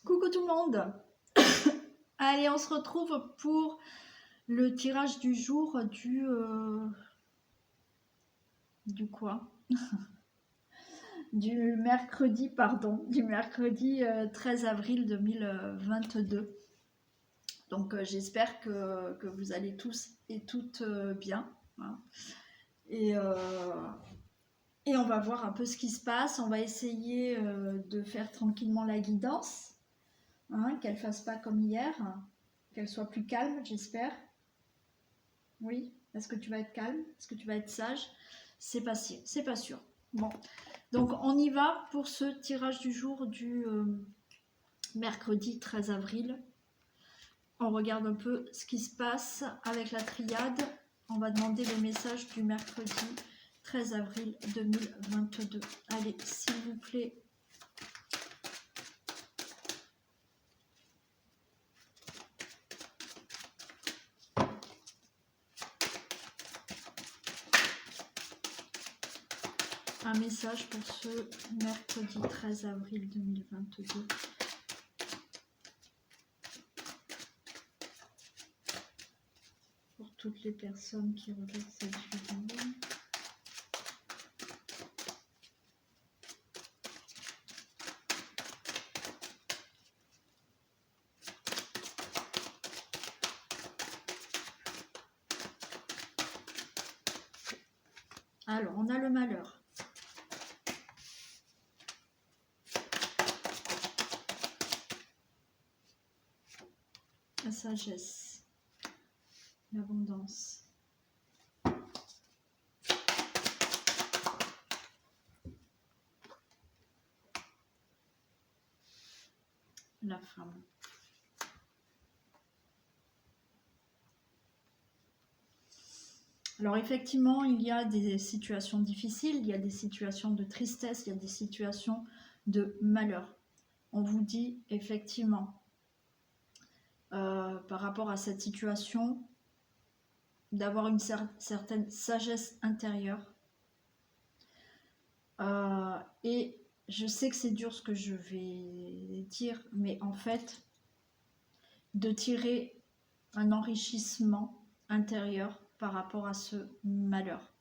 Coucou tout le monde. Allez, on se retrouve pour le tirage du jour du quoi? Du mercredi, pardon, du mercredi 13 avril 2022. Donc j'espère que vous allez tous et toutes bien, hein. Et, et on va voir un peu ce qui se passe. On va essayer de faire tranquillement la guidance, hein, qu'elle fasse pas comme hier, qu'elle soit plus calme, j'espère. Oui, est-ce que tu vas être calme? Est-ce que tu vas être sage? C'est pas sûr, c'est pas sûr. Bon, donc on y va pour ce tirage du jour du mercredi 13 avril. On regarde un peu ce qui se passe avec la triade. On va demander les messages du mercredi 13 avril 2022. Allez, s'il vous plaît. Un message pour ce mercredi 13 avril 2022. Pour toutes les personnes qui regardent cette vidéo. Alors, on a le malheur. La sagesse. L'abondance. La femme. Alors effectivement, il y a des situations difficiles, il y a des situations de tristesse, il y a des situations de malheur. On vous dit effectivement, par rapport à cette situation, d'avoir une certaine sagesse intérieure. Et je sais que c'est dur ce que je vais dire, mais en fait, de tirer un enrichissement intérieur par rapport à ce malheur.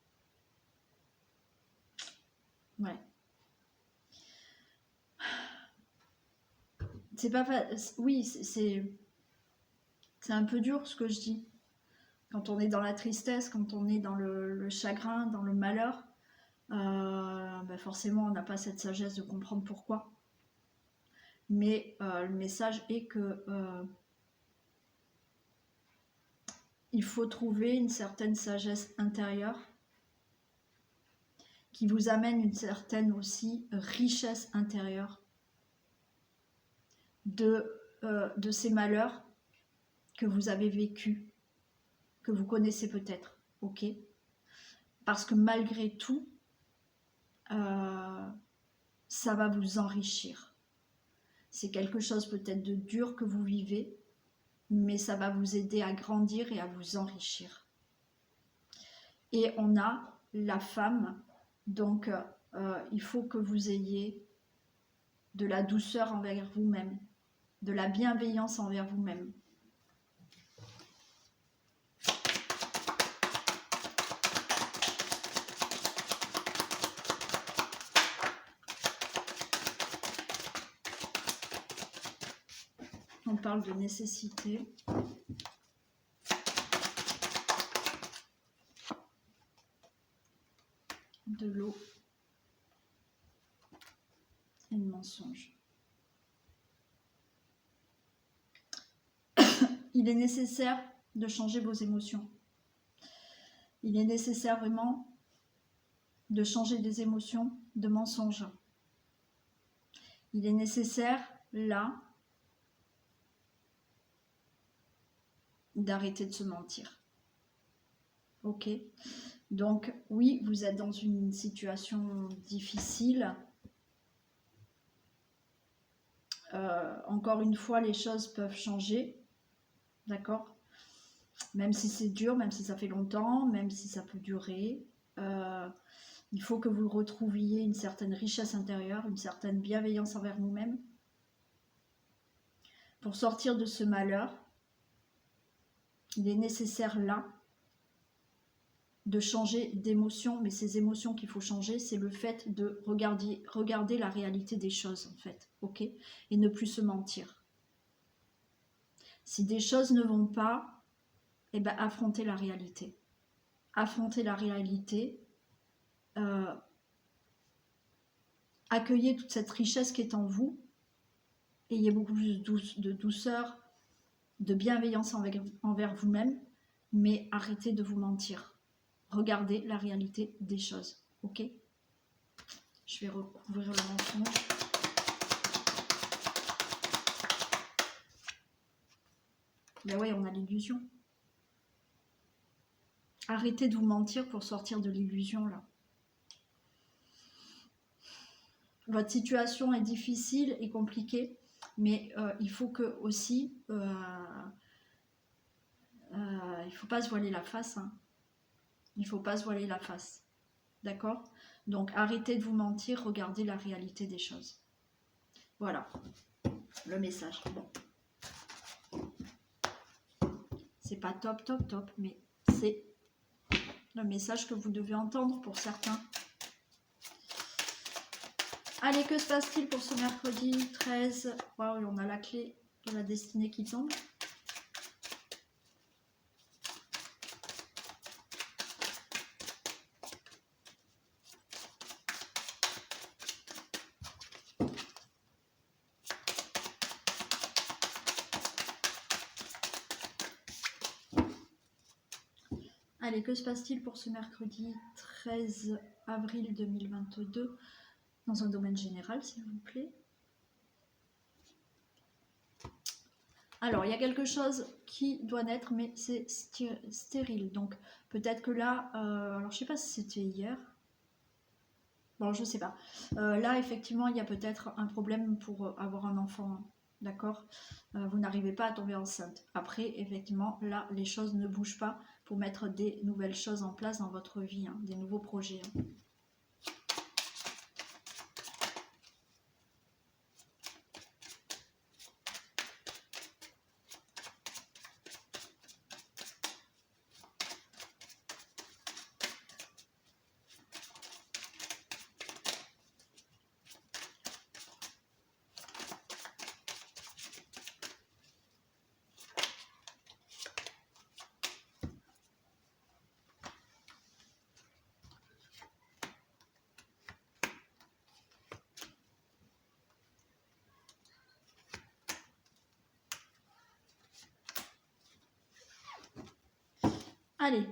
Ouais. C'est pas oui, c'est un peu dur ce que je dis. Quand on est dans la tristesse, quand on est dans le chagrin, dans le malheur, forcément on n'a pas cette sagesse de comprendre pourquoi. Mais le message est que il faut trouver une certaine sagesse intérieure qui vous amène une certaine aussi richesse intérieure de ces malheurs que vous avez vécus, que vous connaissez peut-être, ok? Parce que malgré tout, ça va vous enrichir. C'est quelque chose peut-être de dur que vous vivez, mais ça va vous aider à grandir et à vous enrichir. Et on a la femme, donc il faut que vous ayez de la douceur envers vous-même, de la bienveillance envers vous-même. On parle de nécessité. De l'eau et de mensonge. Il est nécessaire de changer vos émotions. Il est nécessaire vraiment de changer des émotions de mensonge. Il est nécessaire, là, d'arrêter de se mentir. Ok? Donc, oui, vous êtes dans une situation difficile. Encore une fois, les choses peuvent changer. D'accord? Même si c'est dur, même si ça fait longtemps, même si ça peut durer. Il faut que vous retrouviez une certaine richesse intérieure, une certaine bienveillance envers vous-même. Pour sortir de ce malheur, il est nécessaire là de changer d'émotion, mais ces émotions qu'il faut changer, c'est le fait de regarder la réalité des choses, en fait, ok? Et ne plus se mentir. Si des choses ne vont pas, eh ben, affrontez la réalité. Affrontez la réalité, accueillez toute cette richesse qui est en vous, ayez beaucoup plus de douceur, de bienveillance envers vous-même, mais arrêtez de vous mentir. Regardez la réalité des choses, ok? Je vais recouvrir le mensonge. Ben oui, on a l'illusion. Arrêtez de vous mentir pour sortir de l'illusion, là. Votre situation est difficile et compliquée, mais il faut que aussi, il ne faut pas se voiler la face. Hein. Il ne faut pas se voiler la face. D'accord? Donc arrêtez de vous mentir, regardez la réalité des choses. Voilà le message. Bon. C'est pas top, mais c'est le message que vous devez entendre pour certains. Allez, que se passe-t-il pour ce mercredi 13? Waouh, on a la clé de la destinée qui tombe. Allez, que se passe-t-il pour ce mercredi 13 avril 2022 dans un domaine général, s'il vous plaît? Alors, il y a quelque chose qui doit naître, mais c'est stérile. Donc, peut-être que là, alors je ne sais pas si c'était hier. Bon, je ne sais pas. Là, effectivement, il y a peut-être un problème pour avoir un enfant. D'accord? Vous n'arrivez pas à tomber enceinte. Après, effectivement, là, les choses ne bougent pas pour mettre des nouvelles choses en place dans votre vie, hein, des nouveaux projets. Hein. Allez,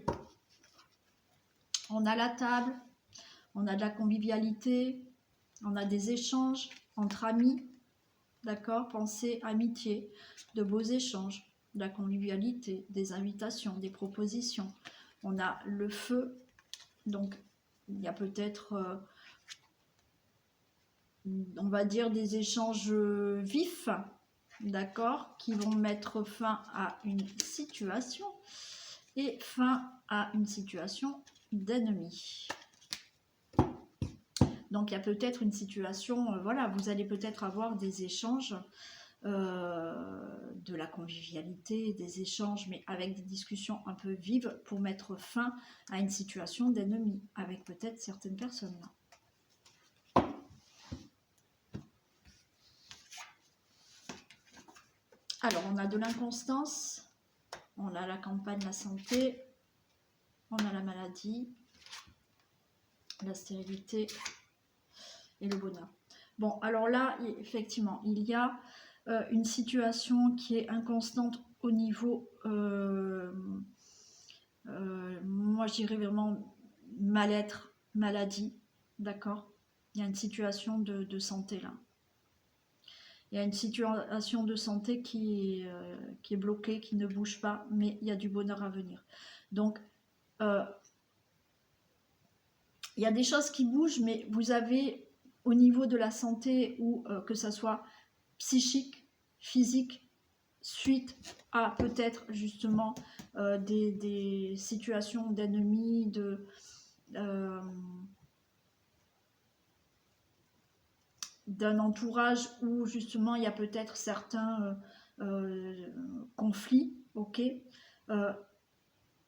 on a la table, on a de la convivialité, on a des échanges entre amis, d'accord? Pensez amitié, de beaux échanges, de la convivialité, des invitations, des propositions. On a le feu, donc il y a peut-être, on va dire, des échanges vifs, d'accord? Qui vont mettre fin à une situation et fin à une situation d'ennemi. Donc il y a peut-être une situation, voilà, vous allez peut-être avoir des échanges, de la convivialité, des échanges, mais avec des discussions un peu vives pour mettre fin à une situation d'ennemi avec peut-être certaines personnes. Alors on a de l'inconstance, on a la campagne, la santé, on a la maladie, la stérilité et le bonheur. Bon, alors là, effectivement, il y a une situation qui est inconstante au niveau, moi je dirais vraiment mal-être, maladie, d'accord? Il y a une situation de santé là. Il y a une situation de santé qui est bloquée, qui ne bouge pas, mais il y a du bonheur à venir. Donc, il y a des choses qui bougent, mais vous avez au niveau de la santé, ou que ça soit psychique, physique, suite à peut-être justement des situations d'ennemis, d'un entourage où justement il y a peut-être certains conflit, ok.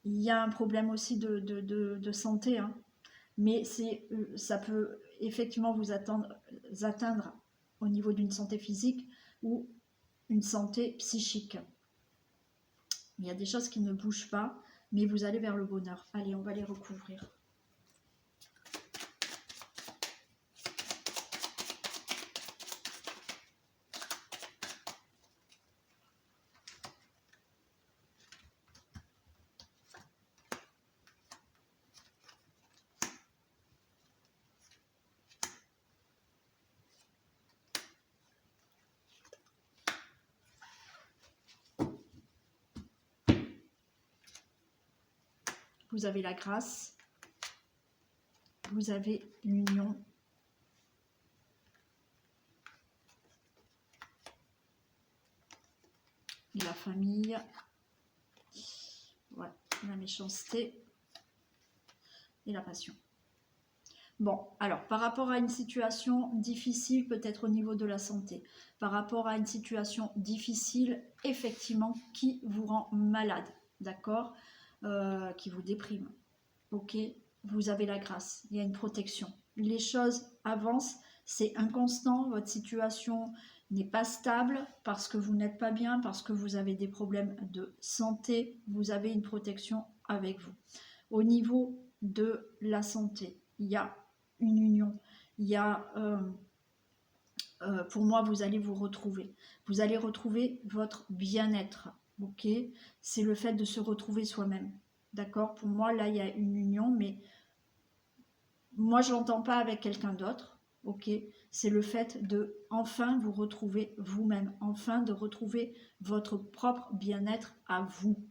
Il y a un problème aussi de santé, hein, mais ça peut effectivement vous atteindre au niveau d'une santé physique ou une santé psychique. Il y a des choses qui ne bougent pas, mais vous allez vers le bonheur. Allez, on va les recouvrir. Vous avez la grâce, vous avez l'union, la famille, ouais, la méchanceté et la passion. Bon, alors, par rapport à une situation difficile, peut-être au niveau de la santé, par rapport à une situation difficile, effectivement, qui vous rend malade, d'accord, qui vous déprime, ok, vous avez la grâce, il y a une protection. Les choses avancent, c'est inconstant, votre situation n'est pas stable parce que vous n'êtes pas bien, parce que vous avez des problèmes de santé, vous avez une protection avec vous. Au niveau de la santé, il y a une union, il y a, pour moi, vous allez vous retrouver. Vous allez retrouver votre bien-être, ok. C'est le fait de se retrouver soi-même, d'accord. Pour moi, là, il y a une union, mais moi, je l'entends pas avec quelqu'un d'autre, ok. C'est le fait de enfin vous retrouver vous-même, enfin de retrouver votre propre bien-être à vous.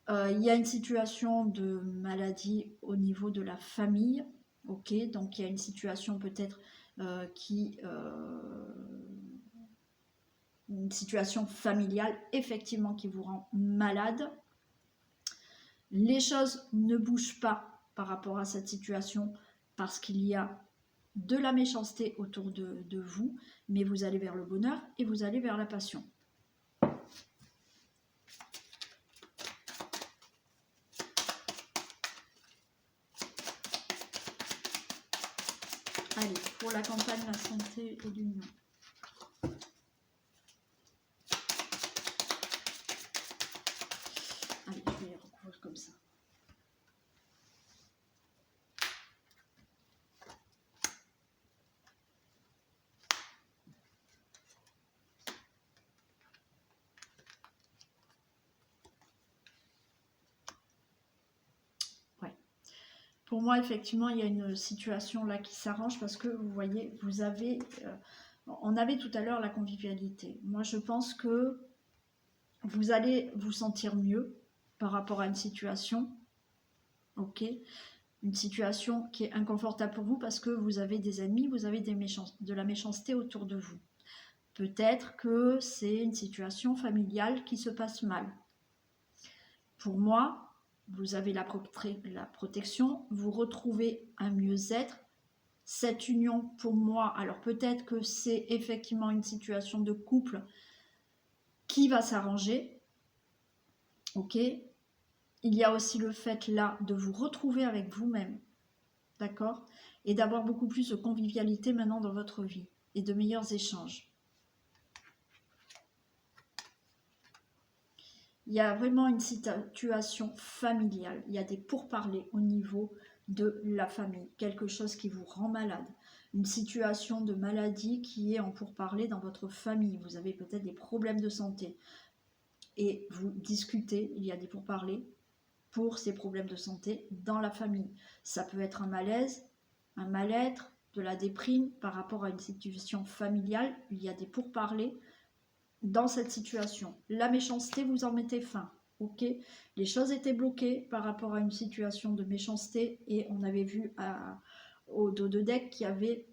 Il y a une situation de maladie au niveau de la famille, ok, donc il y a une situation peut-être une situation familiale effectivement qui vous rend malade. Les choses ne bougent pas par rapport à cette situation parce qu'il y a de la méchanceté autour de vous, mais vous allez vers le bonheur et vous allez vers la passion. Allez, pour la campagne, la santé et l'union. Allez, je vais les recouvrir comme ça. Pour moi, effectivement, il y a une situation là qui s'arrange parce que vous voyez, vous avez... on avait tout à l'heure la convivialité. Moi, je pense que vous allez vous sentir mieux par rapport à une situation, ok, une situation qui est inconfortable pour vous parce que vous avez des ennemis, vous avez de la méchanceté autour de vous. Peut-être que c'est une situation familiale qui se passe mal. Pour moi, vous avez la protection, vous retrouvez un mieux-être. Cette union, pour moi, alors peut-être que c'est effectivement une situation de couple qui va s'arranger, ok. Il y a aussi le fait là de vous retrouver avec vous-même, d'accord, et d'avoir beaucoup plus de convivialité maintenant dans votre vie et de meilleurs échanges. Il y a vraiment une situation familiale, il y a des pourparlers au niveau de la famille, quelque chose qui vous rend malade, une situation de maladie qui est en pourparlers dans votre famille, vous avez peut-être des problèmes de santé et vous discutez, il y a des pourparlers pour ces problèmes de santé dans la famille. Ça peut être un malaise, un mal-être, de la déprime par rapport à une situation familiale, il y a des pourparlers dans cette situation. La méchanceté, vous en mettez fin, ok. Les choses étaient bloquées par rapport à une situation de méchanceté et on avait vu au dos de deck qu'il y avait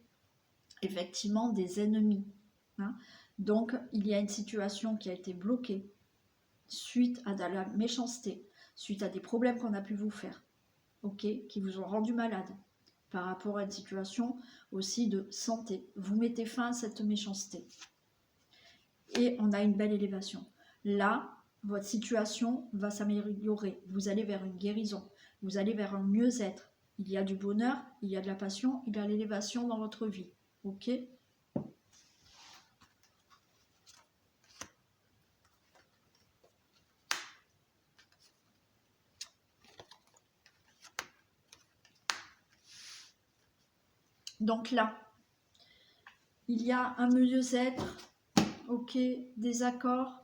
effectivement des ennemis, hein. Donc il y a une situation qui a été bloquée suite à de la méchanceté, suite à des problèmes qu'on a pu vous faire, ok, qui vous ont rendu malade par rapport à une situation aussi de santé. Vous mettez fin à cette méchanceté. et on a une belle élévation. Là, votre situation va s'améliorer. Vous allez vers une guérison. Vous allez vers un mieux-être. Il y a du bonheur, il y a de la passion, il y a l'élévation dans votre vie. Ok ? Donc là, il y a un mieux-être, ok, des accords,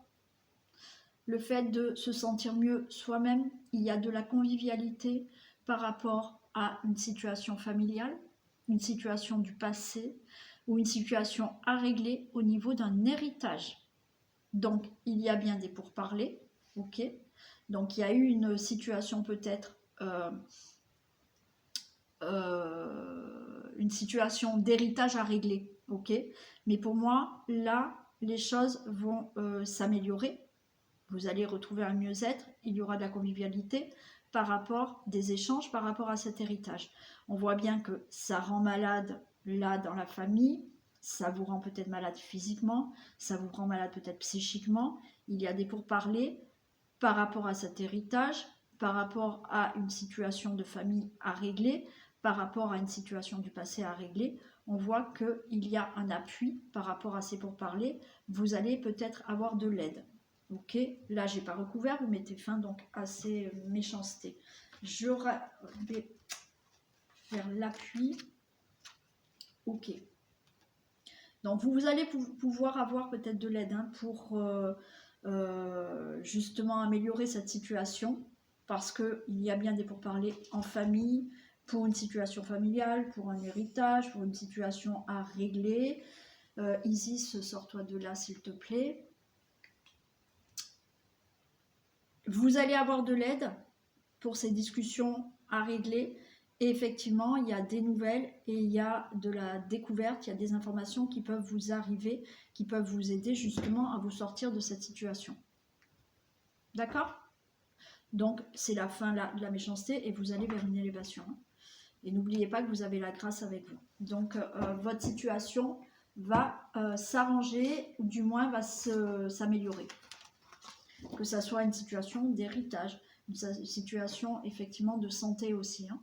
le fait de se sentir mieux soi-même, il y a de la convivialité par rapport à une situation familiale, une situation du passé ou une situation à régler au niveau d'un héritage. Donc, il y a bien des pourparlers, ok. Donc, il y a eu une situation peut-être, une situation d'héritage à régler, ok. Mais pour moi, là, les choses vont s'améliorer. Vous allez retrouver un mieux-être, il y aura de la convivialité par rapport des échanges, par rapport à cet héritage. On voit bien que ça rend malade là dans la famille, ça vous rend peut-être malade physiquement, ça vous rend malade peut-être psychiquement. Il y a des pourparlers par rapport à cet héritage, par rapport à une situation de famille à régler, par rapport à une situation du passé à régler. On voit qu'il y a un appui par rapport à ces pourparlers. Vous allez peut-être avoir de l'aide. Ok, là j'ai pas recouvert, vous mettez fin donc à ces méchancetés. Je vais faire l'appui. Ok. Donc vous allez pouvoir avoir peut-être de l'aide pour justement améliorer cette situation, parce qu'il y a bien des pourparlers en famille, pour une situation familiale, pour un héritage, pour une situation à régler. Isis, sors-toi de là s'il te plaît. Vous allez avoir de l'aide pour ces discussions à régler. Et effectivement, il y a des nouvelles et il y a de la découverte, il y a des informations qui peuvent vous arriver, qui peuvent vous aider justement à vous sortir de cette situation. D'accord ? Donc, c'est la fin de la méchanceté et vous allez vers une élévation. Et n'oubliez pas que vous avez la grâce avec vous. Donc, votre situation va s'arranger, ou du moins va s'améliorer. Que ça soit une situation d'héritage, une situation effectivement de santé aussi. Hein.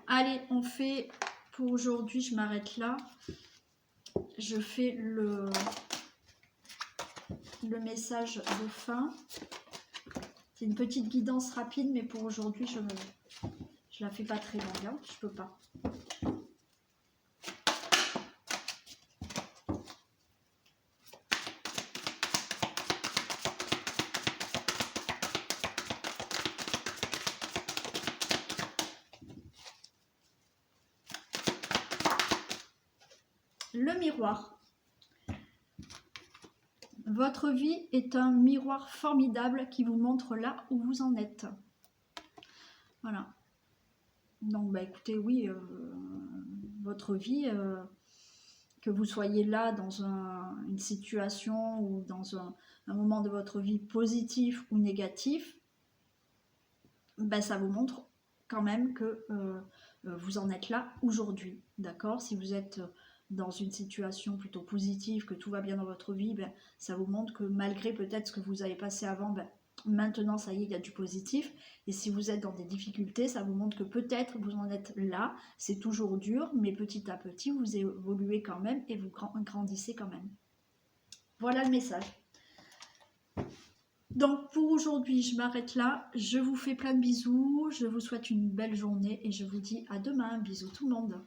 Allez, on fait pour aujourd'hui, je m'arrête là. Je fais le message de fin. C'est une petite guidance rapide, mais pour aujourd'hui, je la fais pas très longue. Hein, je peux pas. Le miroir. Votre vie est un miroir formidable qui vous montre là où vous en êtes. Voilà. Donc, bah, écoutez, oui, votre vie, que vous soyez là dans une situation ou dans un moment de votre vie positif ou négatif, bah, ça vous montre quand même que vous en êtes là aujourd'hui. D'accord ? Si vous êtes dans une situation plutôt positive, que tout va bien dans votre vie, ben, ça vous montre que malgré peut-être ce que vous avez passé avant, ben, maintenant ça y est, il y a du positif. Et si vous êtes dans des difficultés, ça vous montre que peut-être vous en êtes là, c'est toujours dur, mais petit à petit vous évoluez quand même et vous grandissez quand même. Voilà le message. Donc pour aujourd'hui, je m'arrête là. Je vous fais plein de bisous, je vous souhaite une belle journée et je vous dis à demain. Bisous tout le monde.